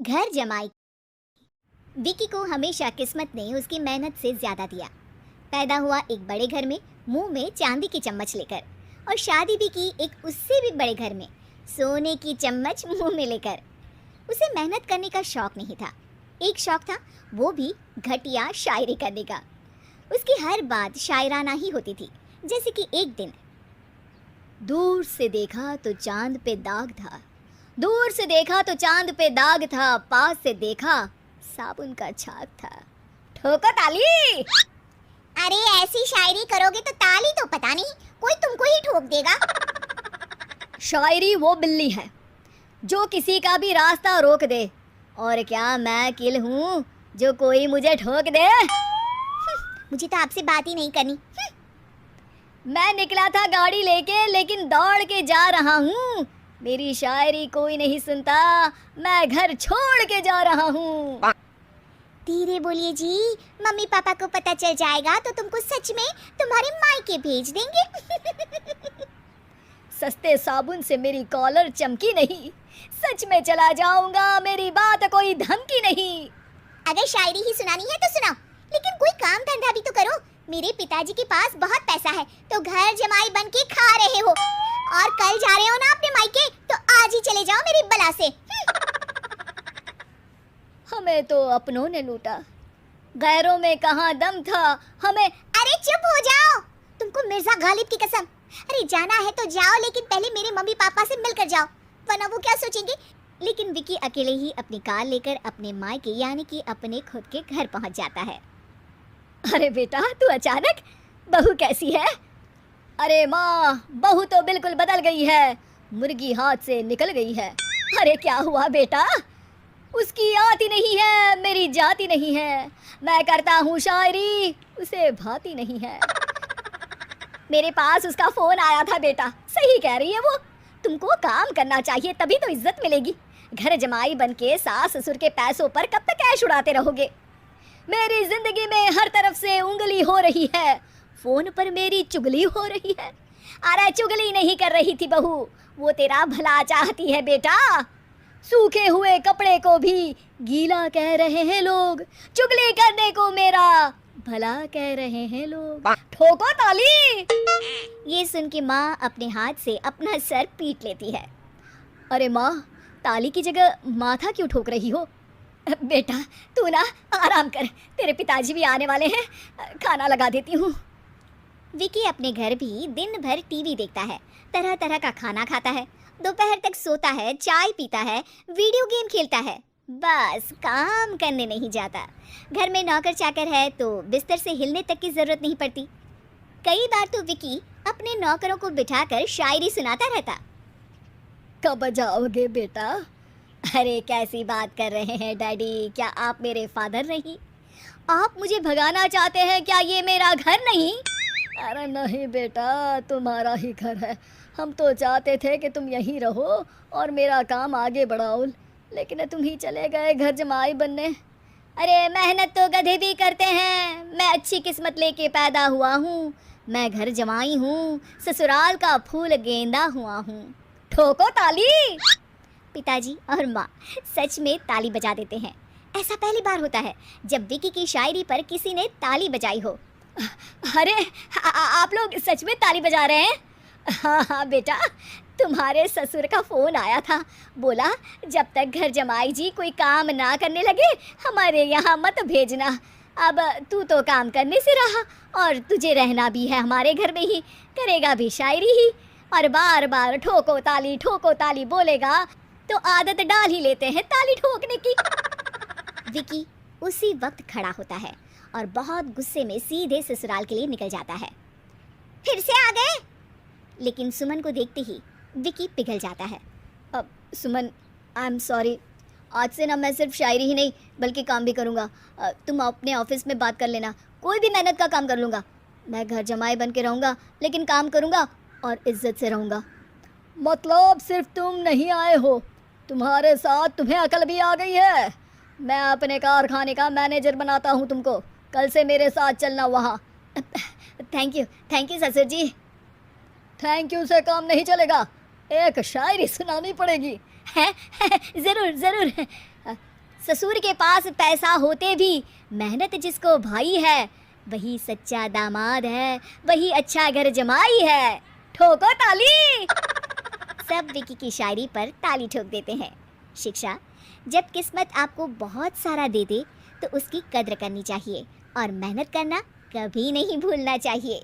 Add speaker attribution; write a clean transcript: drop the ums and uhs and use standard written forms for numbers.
Speaker 1: घर जमाई। विकी को हमेशा किस्मत ने उसकी मेहनत से ज्यादा दिया। पैदा हुआ एक बड़े घर में, मुंह में चांदी की चम्मच लेकर, और शादी भी की एक उससे भी बड़े घर में, सोने की चम्मच मुंह में लेकर। उसे मेहनत करने का शौक नहीं था। एक शौक था, वो भी घटिया शायरी करने का। उसकी हर बात शायराना ही होती थी। जैसे कि एक दिन, दूर से देखा तो चांद पे दाग था, दूर से देखा तो चांद पे दाग था, पास से देखा साबुन का छाग था। ठोको ताली।
Speaker 2: अरे ऐसी शायरी करोगे तो ताली तो पता नहीं, कोई तुमको ही ठोक देगा।
Speaker 1: शायरी वो बिल्ली है जो किसी का भी रास्ता रोक दे, और क्या मैं किल हूँ जो कोई मुझे ठोक दे।
Speaker 2: मुझे तो आपसे बात ही नहीं करनी।
Speaker 1: मैं निकला था गाड़ी लेके, लेकिन दौड़ के जा रहा हूँ। मेरी शायरी कोई नहीं सुनता, मैं घर छोड़ के जा रहा हूँ।
Speaker 2: धीरे बोलिए जी, मम्मी पापा को पता चल जाएगा तो तुमको सच में तुम्हारे मायके भेज देंगे।
Speaker 1: सस्ते साबुन से मेरी कॉलर चमकी नहीं, सच में चला जाऊंगा, मेरी बात कोई धमकी नहीं।
Speaker 2: अगर शायरी ही सुनानी है तो सुनाओ, लेकिन कोई काम धंधा भी तो करो। मेरे पिताजी के पास बहुत पैसा है, तो घर जमाई बन के खा रहे हो, और कल जा रहे हो ना अपने मायके, तो आज ही चले जाओ मेरी बला से।
Speaker 1: हमें तो अपनों ने लूटा, गैरों में कहाँ दम था हमें।
Speaker 2: अरे चुप हो जाओ, तुमको मिर्जा गालिब की कसम। अरे जाना है तो जाओ, लेकिन पहले मेरे मम्मी पापा से मिलकर जाओ, वरना वो क्या सोचेंगे।
Speaker 1: लेकिन विकी अकेले ही अपनी कार लेकर अपने मायके यानी कि अपने खुद के घर पहुंच जाता है। अरे बेटा, तू अचानक, बहू कैसी है? अरे माँ, बहू तो बिल्कुल बदल गई है, मुर्गी हाथ से निकल गई है। अरे क्या हुआ बेटा? उसकी आती नहीं है, मेरी जाती नहीं है। मैं करता हूँ शायरी, उसे भाती नहीं है। मेरे पास उसका फोन आया था बेटा, सही कह रही है वो। तुमको काम करना चाहिए, तभी तो इज्जत मिलेगी। घर जमाई बनके सास ससुर के पैसों पर कब तक ऐश उड़ाते रहोगे? मेरी जिंदगी में हर तरफ से उंगली हो रही है, फोन पर मेरी चुगली हो रही है। अरे चुगली नहीं कर रही थी बहू, वो तेरा भला चाहती है बेटा। सूखे हुए कपड़े को भी गीला कह रहे हैं लोग, चुगली करने को मेरा भला कह रहे हैं लोग। ठोको ताली। ये सुन के माँ अपने हाथ से अपना सर पीट लेती है। अरे माँ, ताली की जगह माथा क्यों ठोक रही हो? बेटा तू ना आराम कर, तेरे पिताजी भी आने वाले हैं, खाना लगा देती हूँ। विकी अपने घर भी दिन भर टीवी देखता है, तरह तरह का खाना खाता है, दोपहर तक सोता है, चाय पीता है, वीडियो गेम खेलता है, बस काम करने नहीं जाता। घर में नौकर चाकर है तो बिस्तर से हिलने तक की जरूरत नहीं पड़ती। कई बार तो विकी अपने नौकरों को बिठाकर शायरी सुनाता रहता। कब जाओगे बेटा? अरे कैसी बात कर रहे हैं डैडी, क्या आप मेरे फादर नहीं? आप मुझे भगाना चाहते हैं क्या? ये मेरा घर नहीं। अरे नहीं बेटा, तुम्हारा ही घर है। हम तो चाहते थे कि तुम यहीं रहो और मेरा काम आगे बढ़ाओ, लेकिन तुम ही चले गए घर जमाई बनने। अरे मेहनत तो गधे भी करते हैं, मैं अच्छी किस्मत लेके पैदा हुआ हूँ, मैं घर जमाई हूँ, ससुराल का फूल गेंदा हुआ हूँ। ठोको ताली। पिताजी और माँ सच में ताली बजा देते हैं। ऐसा पहली बार होता है जब विकी की शायरी पर किसी ने ताली बजाई हो। अरे आप लोग सच में ताली बजा रहे हैं? हाँ हाँ बेटा, तुम्हारे ससुर का फ़ोन आया था, बोला जब तक घर जमाई जी कोई काम ना करने लगे हमारे यहाँ मत भेजना। अब तू तो काम करने से रहा, और तुझे रहना भी है हमारे घर में ही, करेगा भी शायरी ही, और बार बार ठोको ताली बोलेगा तो आदत डाल ही लेते हैं ताली ठोकने की। विकी उसी वक्त खड़ा होता है और बहुत गुस्से में सीधे ससुराल के लिए निकल जाता है।
Speaker 2: फिर से आ गए?
Speaker 1: लेकिन सुमन को देखते ही विकी पिघल जाता है। अब सुमन, आई एम सॉरी, आज से ना मैं सिर्फ शायरी ही नहीं बल्कि काम भी करूँगा। तुम अपने ऑफिस में बात कर लेना, कोई भी मेहनत का काम कर लूँगा। मैं घर जमाई बन के रहूँगा, लेकिन काम करूँगा और इज्जत से रहूँगा। मतलब सिर्फ तुम नहीं आए हो, तुम्हारे साथ तुम्हें अकल भी आ गई है। मैं अपने कारखाने का मैनेजर बनाता हूँ तुमको, कल से मेरे साथ चलना वहाँ। थैंक यू ससुर जी। थैंक यू से काम नहीं चलेगा, एक शायरी सुनानी पड़ेगी। है ज़रूर ज़रूर। ससुर के पास पैसा होते भी मेहनत जिसको भाई है, वही सच्चा दामाद है, वही अच्छा घर जमाई है। ठोको ताली। सब विकी की शायरी पर ताली ठोक देते हैं। शिक्षा, जब किस्मत आपको बहुत सारा दे दे तो उसकी कद्र करनी चाहिए और मेहनत करना कभी नहीं भूलना चाहिए।